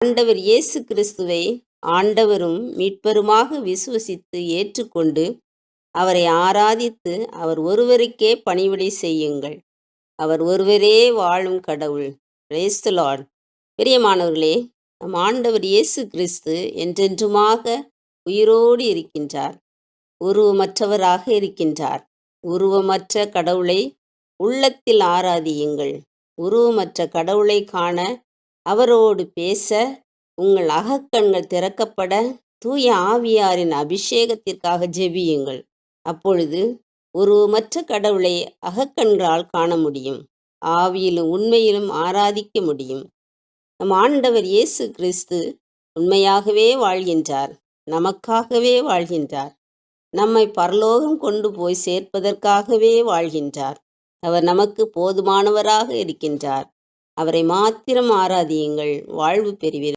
ஆண்டவர் இயேசு கிறிஸ்துவை ஆண்டவரும் மீட்பருமாக விசுவசித்து ஏற்றுக்கொண்டு அவரை ஆராதித்து அவர் ஒருவருக்கே பணிவிடை செய்யுங்கள். அவர் ஒருவரே வாழும் கடவுள். Praise the Lord. பிரியமானவர்களே, நம் ஆண்டவர் இயேசு கிறிஸ்து என்றென்றுமாக உயிரோடு இருக்கின்றார். உருவமற்றவராக இருக்கின்றார். உருவமற்ற கடவுளை உள்ளத்தில் ஆராதியுங்கள். உருவமற்ற கடவுளை காண, அவரோடு பேச, உங்கள் அகக்கண்கள் திறக்கப்பட தூய ஆவியாரின் அபிஷேகத்திற்காக ஜெபியுங்கள். அப்பொழுது உருவமற்ற கடவுளை அகக்கண்களால் காண முடியும். ஆவியிலும் உண்மையிலும் ஆராதிக்க முடியும். நம் ஆண்டவர் இயேசு கிறிஸ்து உண்மையாகவே வாழ்கின்றார். நமக்காகவே வாழ்கின்றார். நம்மை பரலோகம் கொண்டு போய் சேர்ப்பதற்காகவே வாழ்கின்றார். அவர் நமக்கு போதுமானவராக இருக்கின்றார். அவரை மாத்திரம் ஆராதியுங்கள், வாழ்வு பெறுவீர்கள்.